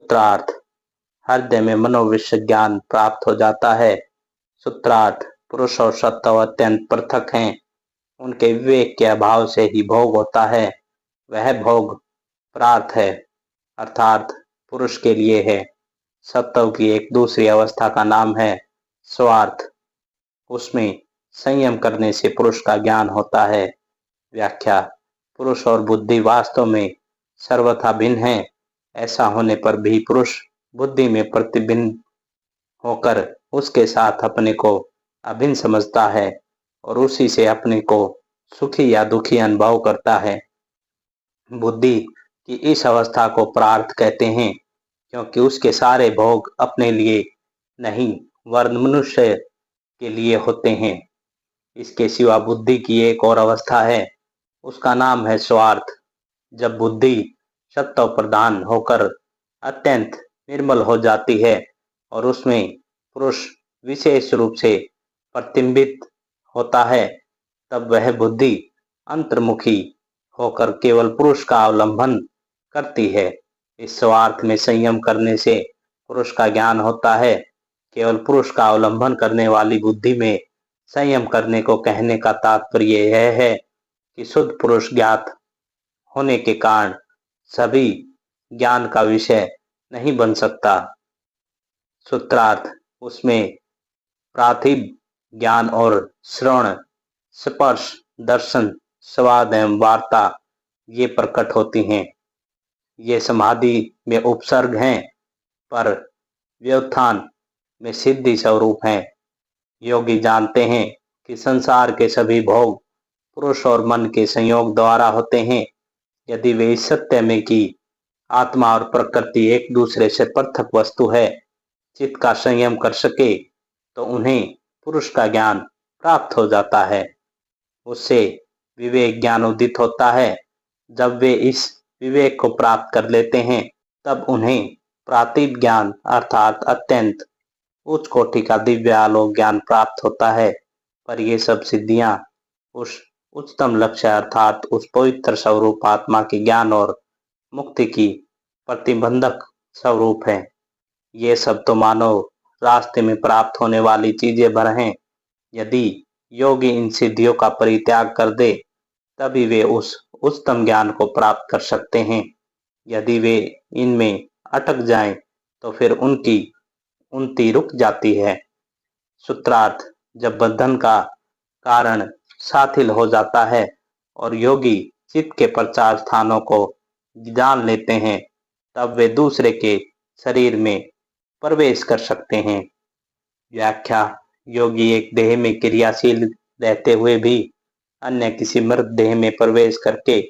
सूत्रार्थ हृदय में मनोविश्व ज्ञान प्राप्त हो जाता है। सूत्रार्थ पुरुष और सत्व अत्यंत पृथक हैं। उनके विवेक के अभाव से ही भोग होता है। वह भोग प्रार्थ है अर्थात पुरुष के लिए है। सत्व की एक दूसरी अवस्था का नाम है स्वार्थ। उसमें संयम करने से पुरुष का ज्ञान होता है। व्याख्या पुरुष और बुद्धि वास्तव में सर्वथा भिन्न है। ऐसा होने पर भी पुरुष बुद्धि में प्रतिबिंब होकर उसके साथ अपने को अभिन्न समझता है और उसी से अपने को सुखी या दुखी अनुभव करता है। बुद्धि की इस अवस्था को प्रार्थ कहते हैं क्योंकि उसके सारे भोग अपने लिए नहीं वरन मनुष्य के लिए होते हैं। इसके सिवा बुद्धि की एक और अवस्था है, उसका नाम है स्वार्थ। जब बुद्धि सत्व प्रधान होकर अत्यंत निर्मल हो जाती है और उसमें पुरुष विशेष रूप से प्रतिबिंबित होता है, तब वह बुद्धि अंतर्मुखी होकर केवल पुरुष का अवलंबन करती है। इस स्वार्थ में संयम करने से पुरुष का ज्ञान होता है। केवल पुरुष का अवलंबन करने वाली बुद्धि में संयम करने को कहने का तात्पर्य यह है कि शुद्ध पुरुष ज्ञात होने के कारण सभी ज्ञान का विषय नहीं बन सकता। सूत्रार्थ उसमें प्राथिभ ज्ञान और श्रवण, स्पर्श, दर्शन, स्वाद एवं वार्ता ये प्रकट होती हैं। ये समाधि में उपसर्ग हैं पर व्युत्थान में सिद्धि स्वरूप हैं। योगी जानते हैं कि संसार के सभी भोग पुरुष और मन के संयोग द्वारा होते हैं। यदि वे इस सत्य में कि आत्मा और प्रकृति एक दूसरे से पृथक वस्तु है चित्त का संयम कर सके तो उन्हें पुरुष का ज्ञान प्राप्त हो जाता है। उससे विवेक ज्ञान उदित होता है। जब वे इस विवेक को प्राप्त कर लेते हैं तब उन्हें प्रातिभ ज्ञान अर्थात अत्यंत उच्च कोटि का दिव्य आलोक ज्ञान प्राप्त होता है। पर ये सब सिद्धियां उस उच्चतम लक्ष्य अर्थात उस पवित्र स्वरूप आत्मा के ज्ञान और मुक्ति की प्रतिबंधक स्वरूप है। ये सब तो मानव रास्ते में प्राप्त होने वाली चीजें भर हैं। यदि योगी इन सिद्धियों का परित्याग कर दे तभी वे उस उच्चतम ज्ञान को प्राप्त कर सकते हैं। यदि वे इनमें अटक जाएं तो फिर उनकी उन्नति रुक जाती है। सूत्रार्थ जब बंधन का कारण शाथिल हो जाता है और योगी चित्त के प्रचार स्थानों को जान लेते हैं तब वे दूसरे के शरीर में प्रवेश कर सकते हैं। व्याख्या योगी एक देह में क्रियाशील रहते हुए भी अन्य किसी मृत देह में प्रवेश करके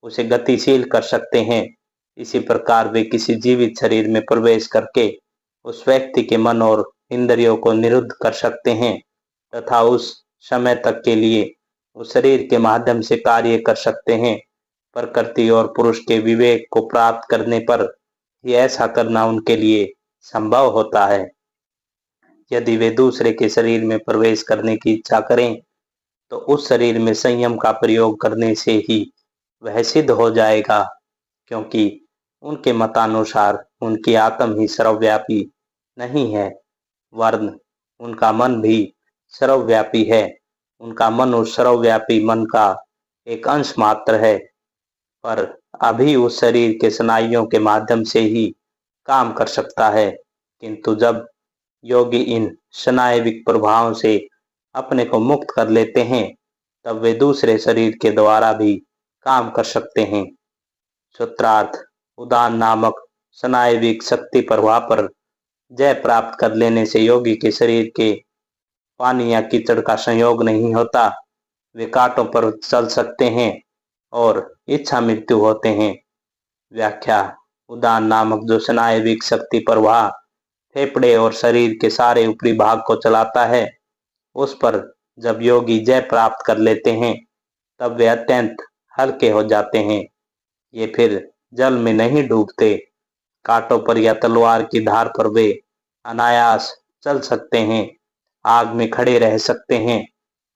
उसे गतिशील कर सकते हैं। इसी प्रकार वे किसी जीवित शरीर में प्रवेश करके उस व्यक्ति के मन और इंद्रियों को निरुद्ध कर सकते हैं तथा उस समय तक के लिए उस शरीर के माध्यम से कार्य कर सकते हैं। प्रकृति और पुरुष के विवेक को प्राप्त करने पर ही ऐसा करना उनके लिए संभव होता है। यदि वे दूसरे के शरीर में प्रवेश करने की इच्छा करें तो उस शरीर में संयम का प्रयोग करने से ही वह सिद्ध हो जाएगा, क्योंकि उनके मतानुसार उनकी आत्म ही सर्वव्यापी नहीं है वरन उनका मन भी सर्वव्यापी है। उनका मन उस सर्वव्यापी मन का एक अंश मात्र है, पर अभी उस शरीर के स्नायुओं के माध्यम से ही काम कर सकता है। किंतु जब योगी इन स्नायविक प्रभावों से अपने को मुक्त कर लेते हैं तब वे दूसरे शरीर के द्वारा भी काम कर सकते हैं। सूत्रार्थ उदान नामक स्नायविक शक्ति प्रवाह पर जय प्राप्त कर लेने से योगी के शरीर के पानी या कीचड़ का संयोग नहीं होता। वे कांटों पर चल सकते हैं और इच्छा मृत्यु होते हैं। व्याख्या उदान नामक जो स्नायविक शक्ति प्रवाह फेफड़े और शरीर के सारे ऊपरी भाग को चलाता है उस पर जब योगी जय प्राप्त कर लेते हैं तब वे अत्यंत हल्के हो जाते हैं। ये फिर जल में नहीं डूबते। कांटों पर या तलवार की धार पर वे अनायास चल सकते हैं, आग में खड़े रह सकते हैं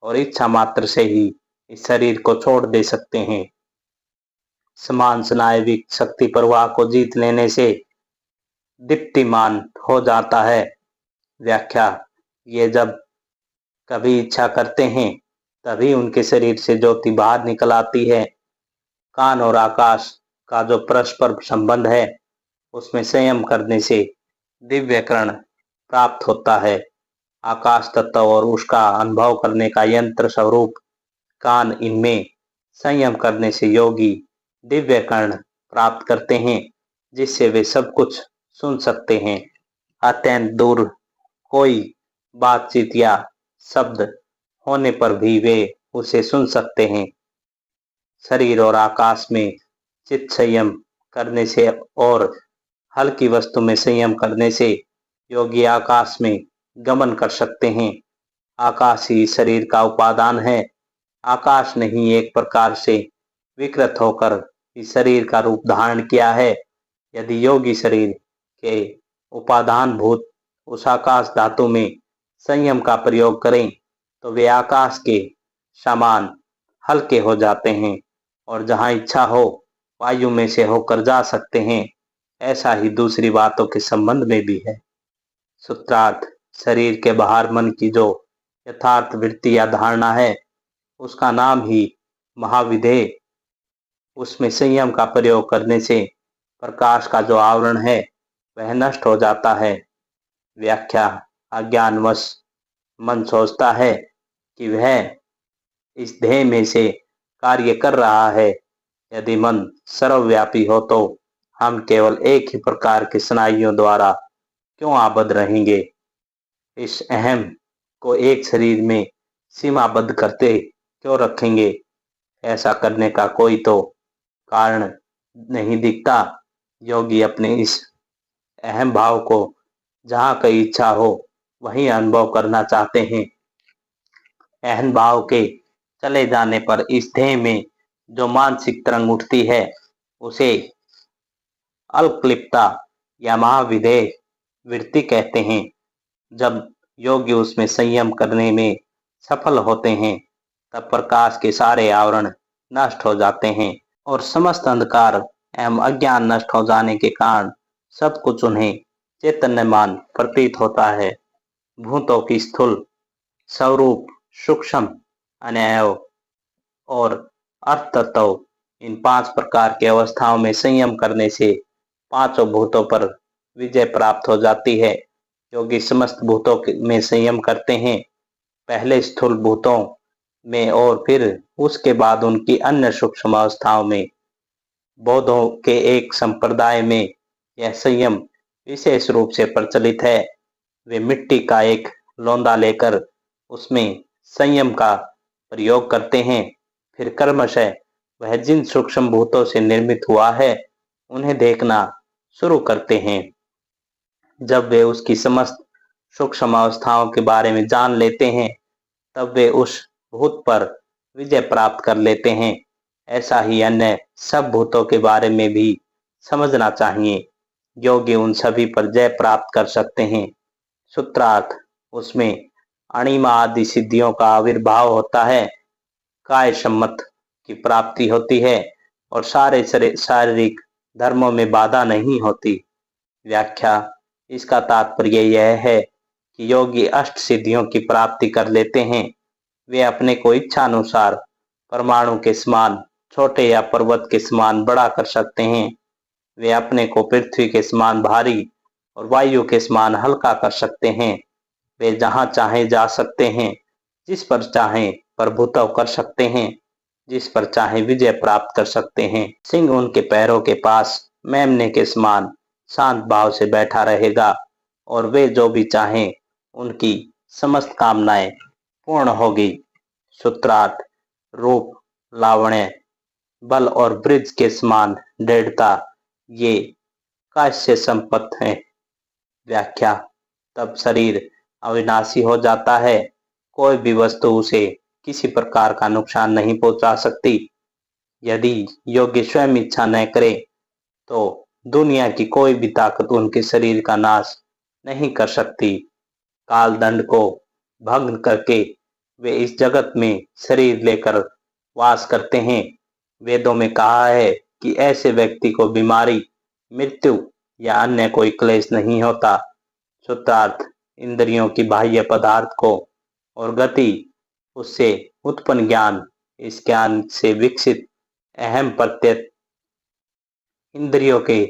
और इच्छा मात्र से ही इस शरीर को छोड़ दे सकते हैं। समान स्नायविक शक्ति प्रवाह को जीत लेने से दीप्तिमान हो जाता है। व्याख्या, ये जब कभी इच्छा करते हैं तभी उनके शरीर से ज्योति बाहर निकल आती है। कान और आकाश का जो परस्पर संबंध है उसमें संयम करने से दिव्यकरण प्राप्त होता है। आकाश तत्व और उसका अनुभव करने का यंत्र स्वरूप कान, इनमें संयम करने से योगी दिव्यकर्ण प्राप्त करते हैं जिससे वे सब कुछ सुन सकते हैं। अत्यंत दूर कोई बातचीत या शब्द होने पर भी वे उसे सुन सकते हैं। शरीर और आकाश में चित्त संयम करने से और हल्की वस्तु में संयम करने से योगी आकाश में गमन कर सकते हैं। आकाश ही शरीर का उपादान है। आकाश ने ही एक प्रकार से विकृत होकर इस शरीर का रूप धारण किया है। यदि योगी शरीर के उपादान भूत उस आकाश धातु में संयम का प्रयोग करें तो वे आकाश के समान हल्के हो जाते हैं और जहां इच्छा हो वायु में से होकर जा सकते हैं। ऐसा ही दूसरी बातों के संबंध में भी है। सूत्रार्थ, शरीर के बाहर मन की जो यथार्थ वृत्ति या धारणा है उसका नाम ही महाविधेय। उसमें संयम का प्रयोग करने से प्रकाश का जो आवरण है वह नष्ट हो जाता है। व्याख्या, अज्ञानवश मन सोचता है कि वह इस ध्येय में से कार्य कर रहा है। यदि मन सर्वव्यापी हो तो हम केवल एक ही प्रकार के स्नायुओं द्वारा क्यों आबद्ध रहेंगे? इस अहम को एक शरीर में सीमाबद्ध करते क्यों रखेंगे? ऐसा करने का कोई तो कारण नहीं दिखता। योगी अपने इस अहम भाव को जहाँ कहीं इच्छा हो वहीं अनुभव करना चाहते हैं। अहम भाव के चले जाने पर इस ध्येय में जो मानसिक तरंग उठती है उसे अल्पलिप्तता या महाविधेय वृत्ति कहते हैं। जब योगी उसमें संयम करने में सफल होते हैं तब प्रकाश के सारे आवरण नष्ट हो जाते हैं और समस्त अंधकार एवं अज्ञान नष्ट हो जाने के कारण सब कुछ उन्हें चैतन्यमान प्रतीत होता है। भूतों की स्थूल, स्वरूप, सूक्ष्म, अनैव और अर्थ तत्व, इन 5 प्रकार की अवस्थाओं में संयम करने से पांचों भूतों पर विजय प्राप्त हो जाती है। योगी समस्त भूतों में संयम करते हैं, पहले स्थूल भूतों में और फिर उसके बाद उनकी अन्य सूक्ष्म अवस्थाओं में। बौद्धों के एक संप्रदाय में यह संयम विशेष रूप से प्रचलित है। वे मिट्टी का एक लोंदा लेकर उसमें संयम का प्रयोग करते हैं, फिर क्रमशः वह जिन सूक्ष्म भूतों से निर्मित हुआ है उन्हें देखना शुरू करते हैं। जब वे उसकी समस्त सूक्ष्म अवस्थाओं के बारे में जान लेते हैं तब वे उस भूत पर विजय प्राप्त कर लेते हैं। ऐसा ही अन्य सब भूतों के बारे में भी समझना चाहिए। योगी उन सभी पर जय प्राप्त कर सकते हैं। सूत्रार्थ, उसमें अणिमा आदि सिद्धियों का आविर्भाव होता है, काय सम्मत की प्राप्ति होती है और सारे शारीरिक धर्मों में बाधा नहीं होती। व्याख्या, इसका तात्पर्य यह है कि योगी अष्ट सिद्धियों की प्राप्ति कर लेते हैं। वे अपने को इच्छा अनुसार परमाणु के समान छोटे या पर्वत के समान बड़ा कर सकते हैं। वे अपने को पृथ्वी के समान भारी और वायु के समान हल्का कर सकते हैं। वे जहां चाहे जा सकते हैं, जिस पर चाहे प्रभुत्व कर सकते हैं, जिस पर चाहे विजय प्राप्त कर सकते हैं। सिंह उनके पैरों के पास मेमने के समान शांत भाव से बैठा रहेगा और वे जो भी चाहें उनकी समस्त कामनाएं पूर्ण होगी। सूत्रार्थ, रूप, लावण्य, बल और ब्रिज के समान दृढ़ता, ये काश्य संपत्त है। व्याख्या, तब शरीर अविनाशी हो जाता है। कोई भी वस्तु उसे किसी प्रकार का नुकसान नहीं पहुंचा सकती। यदि योगी स्वयं इच्छा न करे तो दुनिया की कोई भी ताकत उनके शरीर का नाश नहीं कर सकती। काल दंड को भंग करके वे इस जगत में शरीर लेकर वास करते हैं। वेदों में कहा है कि ऐसे व्यक्ति को बीमारी, मृत्यु या अन्य कोई क्लेश नहीं होता। सूत्रार्थ, इंद्रियों की बाह्य पदार्थ को और गति, उससे उत्पन्न ज्ञान, इस ज्ञान से विकसित अहम प्रत्यय, इंद्रियों के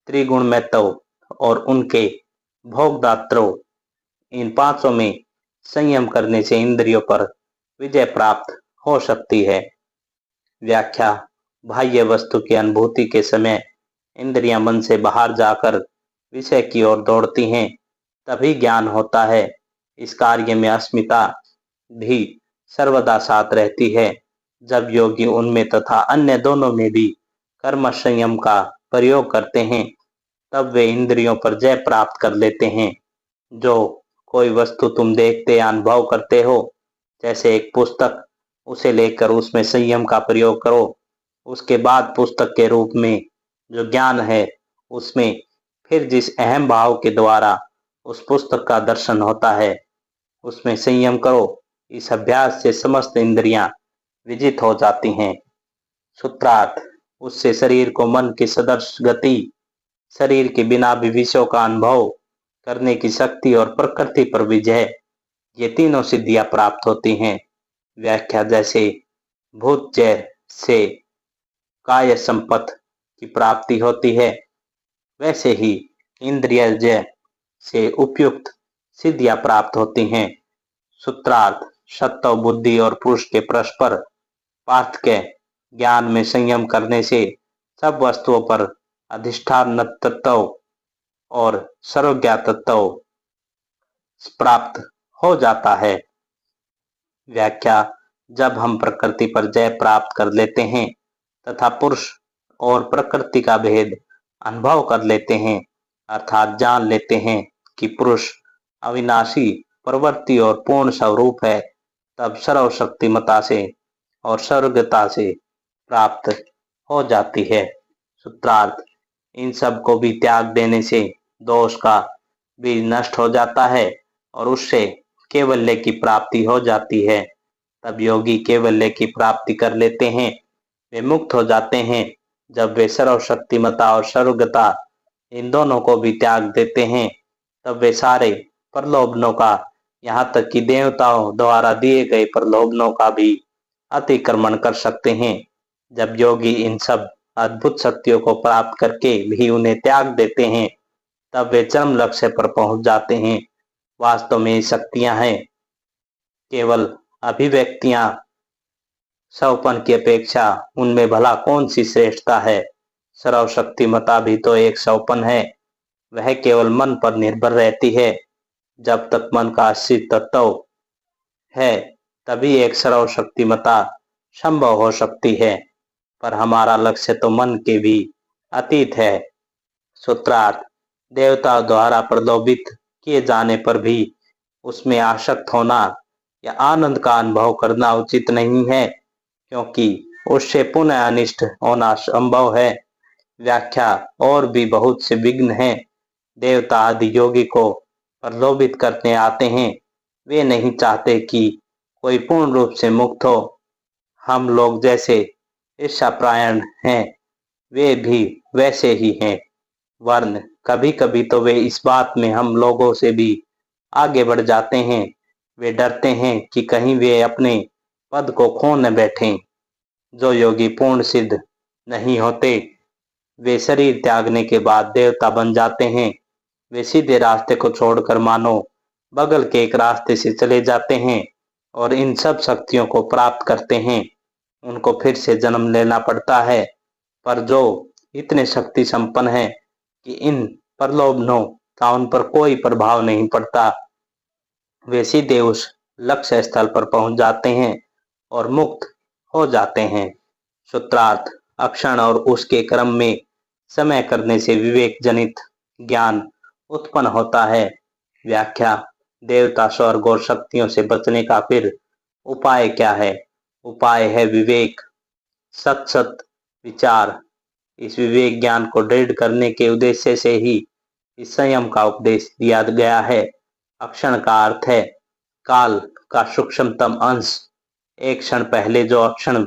त्रिगुणमयत्व और उनके भोगदात्रों, इन पांचों में संयम करने से इंद्रियों पर विजय प्राप्त हो सकती है। व्याख्या, बाह्य वस्तु की अनुभूति के समय इंद्रियां मन से बाहर जाकर विषय की ओर दौड़ती हैं, तभी ज्ञान होता है। इस कार्य में अस्मिता भी सर्वदा साथ रहती है। जब योगी उनमें तथा अन्य दोनों में भी कर्म संयम का प्रयोग करते हैं, तब वे इंद्रियों पर जय प्राप्त कर लेते हैं। जो कोई वस्तु तुम देखते या अनुभव करते हो, जैसे एक पुस्तक, उसे लेकर उसमें संयम का प्रयोग करो। उसके बाद पुस्तक के रूप में जो ज्ञान है, उसमें फिर जिस अहम भाव के द्वारा उस पुस्तक का दर्शन होता है, उसमें संयम करो। इस अभ्यास से समस्त इंद्रियां विजित हो जाती हैं। सूत्रार्थ, उससे शरीर को मन की सदृश गति, शरीर के बिना भी विषयों का अनुभव करने की शक्ति और प्रकृति पर विजय, ये तीनों सिद्धियां प्राप्त होती हैं। व्याख्या, जैसे भूत जय से काय संपत्ति की प्राप्ति होती है, वैसे ही इंद्रिय जय से उपयुक्त सिद्धियां प्राप्त होती हैं। सूत्रार्थ, सत्व, बुद्धि और पुरुष के परस्पर पार्थक्य ज्ञान में संयम करने से सब वस्तुओं पर अधिष्ठान तत्व और सर्वज्ञ तत्व प्राप्त हो जाता है। व्याख्या, जब हम प्रकृति पर जय प्राप्त कर लेते हैं तथा पुरुष और प्रकृति का भेद अनुभव कर लेते हैं, अर्थात जान लेते हैं कि पुरुष अविनाशी, प्रवृत्ति और पूर्ण स्वरूप है, तब सर्वशक्तिमता से और सर्वज्ञता से प्राप्त हो जाती है। सूत्रार्थ, इन सब को भी त्याग देने से दोष का भी नष्ट हो जाता है और उससे केवल्य की प्राप्ति हो जाती है। तब योगी केवल्य की प्राप्ति कर लेते हैं, वे मुक्त हो जाते हैं। जब वे सर्वशक्तिमता और सर्वज्ञता, इन दोनों को भी त्याग देते हैं, तब वे सारे प्रलोभनों का, यहाँ तक कि देवताओं द्वारा दिए गए प्रलोभनों का भी अतिक्रमण कर सकते हैं। जब योगी इन सब अद्भुत शक्तियों को प्राप्त करके भी उन्हें त्याग देते हैं, तब वे चरम लक्ष्य पर पहुंच जाते हैं। वास्तव में ये शक्तियां हैं केवल अभिव्यक्तियां। सौपन की अपेक्षा उनमें भला कौन सी श्रेष्ठता है? सर्वशक्तिमता भी तो एक सौपन है, वह केवल मन पर निर्भर रहती है। जब तक मन का अस्तित्व है, तभी एक सर्वशक्तिमता संभव हो सकती है, पर हमारा लक्ष्य तो मन के भी अतीत है। सूत्रार्थ, देवता द्वारा प्रलोभित किए जाने पर भी उसमें आसक्त होना या आनंद का अनुभव करना उचित नहीं है, क्योंकि उससे पुनः अनिष्ट होना संभव है। व्याख्या, और भी बहुत से विघ्न हैं। देवता आदि योगी को प्रलोभित करने आते हैं, वे नहीं चाहते कि कोई पूर्ण रूप से मुक्त हो। हम लोग जैसे ईर्ष्यापरायण हैं, वे भी वैसे ही हैं। वर्ण कभी कभी तो वे इस बात में हम लोगों से भी आगे बढ़ जाते हैं। वे डरते हैं कि कहीं वे अपने पद को खो न बैठें। जो योगी पूर्ण सिद्ध नहीं होते, वे शरीर त्यागने के बाद देवता बन जाते हैं। वे सीधे रास्ते को छोड़कर मानो बगल के एक रास्ते से चले जाते हैं और इन सब शक्तियों को प्राप्त करते हैं। उनको फिर से जन्म लेना पड़ता है, पर जो इतने शक्ति संपन्न है कि इन प्रलोभनों का उन पर कोई प्रभाव नहीं पड़ता, वे सीधे उस लक्ष्य स्थल पर पहुंच जाते हैं और मुक्त हो जाते हैं। सूत्रार्थ, अक्षण और उसके क्रम में समय करने से विवेक जनित ज्ञान उत्पन्न होता है। व्याख्या, देवता, स्वर्ग और शक्तियों से बचने का फिर उपाय क्या है? उपाय है विवेक, सत सत विचार। इस विवेक ज्ञान को दृढ़ करने के उद्देश्य से ही इस संयम का उपदेश दिया गया है। अक्षण का अर्थ है काल का सूक्ष्मतम अंश। एक क्षण पहले जो अक्षण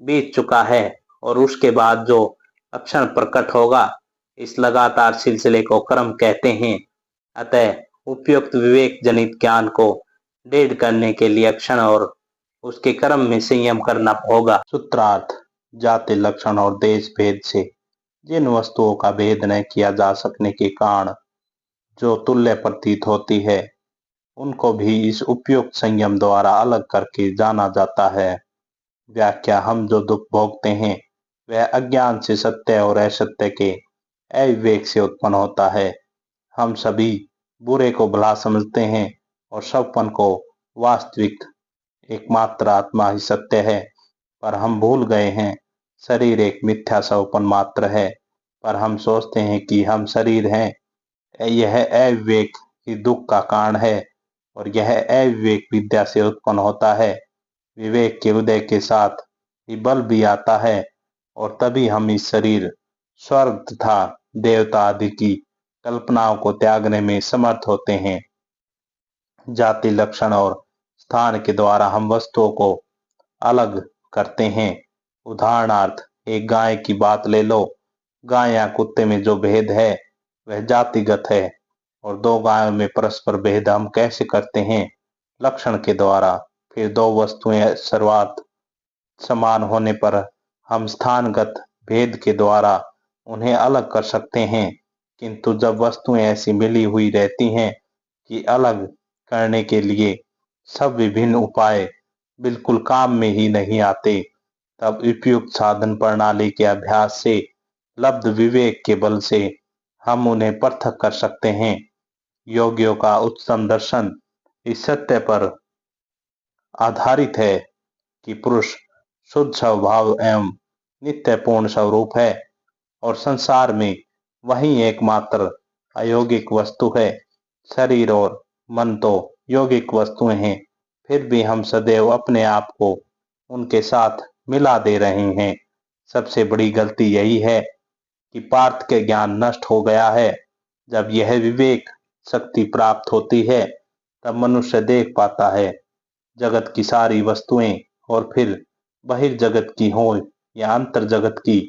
बीत चुका है और उसके बाद जो अक्षण प्रकट होगा, इस लगातार सिलसिले को क्रम कहते हैं। अतः उपयुक्त विवेक जनित ज्ञान को दृढ़ करने के लिए अक्षण और उसके क्रम में संयम करना होगा। सूत्रार्थ, जाति लक्षण और देश भेद से जिन वस्तुओं का भेद न किया जा सकने के कारण जो तुल्य प्रतीत होती है, उनको भी इस उपयुक्त संयम द्वारा अलग करके जाना जाता है। व्याख्या, हम जो दुख भोगते हैं वह अज्ञान से सत्य और असत्य के अविवेक से उत्पन्न होता है। हम सभी बुरे को भला समझते हैं और सपन को वास्तविक एकमात्र आत्मा ही सत्य है, पर हम भूल गए हैं शरीर एक मिथ्या सपन मात्र है। पर हम सोचते हैं कि हम शरीर हैं। यह अविवेक ही दुख का कारण है और यह अविवेक विद्या से उत्पन्न होता है। विवेक के उदय के साथ ही बल भी आता है और तभी हम इस शरीर, स्वर्ग तथा देवता आदि की कल्पनाओं को त्यागने में समर्थ होते हैं। जाति लक्षण और स्थान के द्वारा हम वस्तुओं को अलग करते हैं। उदाहरणार्थ, एक गाय की बात ले लो। गाय या कुत्ते में जो भेद है वह जातिगत है और दो गायों में परस्पर भेद हम कैसे करते हैं? लक्षण के द्वारा। फिर दो वस्तुएं सर्वात समान होने पर हम स्थानगत भेद के द्वारा उन्हें अलग कर सकते हैं, किंतु जब वस्तुएं ऐसी मिली हुई रहती हैं कि अलग करने के लिए सब विभिन्न उपाय बिल्कुल काम में ही नहीं आते, तब उपयुक्त साधन प्रणाली के अभ्यास से लब्ध विवेक के बल से हम उन्हें पृथक कर सकते हैं। योगियों का उच्चतम दर्शन इस सत्य पर आधारित है कि पुरुष शुद्ध स्वभाव एवं नित्य पूर्ण स्वरूप है और संसार में वही एकमात्र अयौगिक वस्तु है। शरीर और मन तो यौगिक वस्तुएं हैं, फिर भी हम सदैव अपने आप को उनके साथ मिला दे रहे हैं। सबसे बड़ी गलती यही है कि पार्थ के ज्ञान नष्ट हो गया है। जब यह विवेक शक्ति प्राप्त होती है तब मनुष्य देख पाता है जगत की सारी वस्तुएं और फिर बहिर्जगत की हो या अंतर जगत की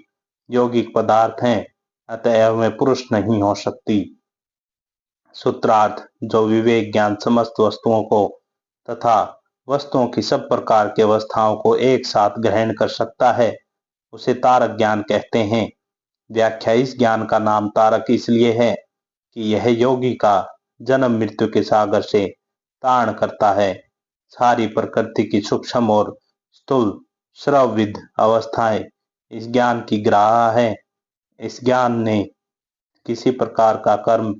यौगिक पदार्थ हैं, अतएव वे पुरुष नहीं हो सकती। सूत्रार्थ, जो विवेक ज्ञान समस्त वस्तुओं को तथा वस्तुओं की सब प्रकार की अवस्थाओं को एक साथ ग्रहण कर सकता है, उसे तारक ज्ञान कहते हैं। व्याख्या, इस ज्ञान का नाम तारक इसलिए है कि यह योगी का जन्म मृत्यु के सागर से तारण करता है। सारी प्रकृति की सूक्ष्म और स्थूल श्रवविद अवस्थाएं इस ज्ञान की ग्राह्य है। इस ज्ञान ने किसी प्रकार का कर्म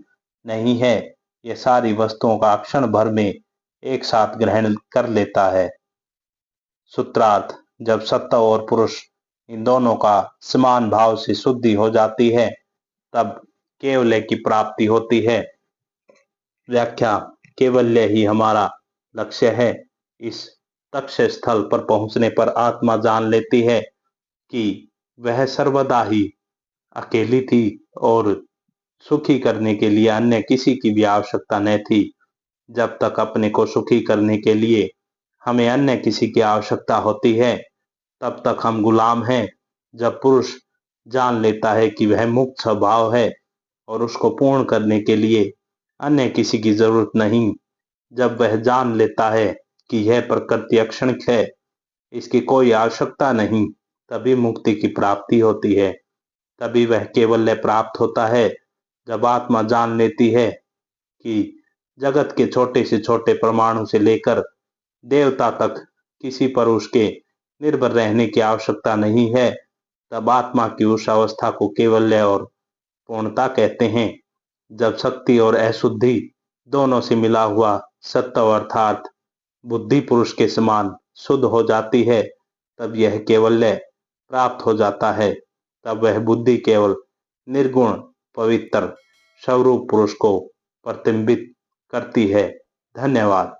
नहीं है, यह सारी वस्तुओं का क्षण भर में एक साथ ग्रहण कर लेता है। सूत्रार्थ, जब सत्व और पुरुष इन दोनों का समान भाव से शुद्धि हो जाती है तब केवल्य की प्राप्ति होती है। व्याख्या, केवल्य ही हमारा लक्ष्य है। इस लक्ष्य स्थल पर पहुंचने पर आत्मा जान लेती है कि वह सर्वदा ही अकेली थी और सुखी करने के लिए अन्य किसी की भी आवश्यकता न थी। जब तक अपने को सुखी करने के लिए हमें अन्य किसी की आवश्यकता होती है तब तक हम गुलाम हैं। जब पुरुष जान लेता है कि वह मुक्त स्वभाव है और उसको पूर्ण करने के लिए अन्य किसी की जरूरत नहीं, जब वह जान लेता है कि यह प्रकृति अक्षणिक है, इसकी कोई आवश्यकता नहीं, तभी मुक्ति की प्राप्ति होती है। तभी वह केवल्य प्राप्त होता है। जब आत्मा जान लेती है कि जगत के छोटे से छोटे परमाणु से लेकर देवता तक किसी पर उसके निर्भर रहने की आवश्यकता नहीं है, तब आत्मा की उस अवस्था को केवल्य और पूर्णता कहते हैं। जब शक्ति और अशुद्धि दोनों से मिला हुआ सत्व अर्थात बुद्धि पुरुष के समान शुद्ध हो जाती है, तब यह केवल्य प्राप्त हो जाता है। तब वह बुद्धि केवल निर्गुण पवित्र स्वरूप पुरुष को प्रतिबिंबित करती है। धन्यवाद।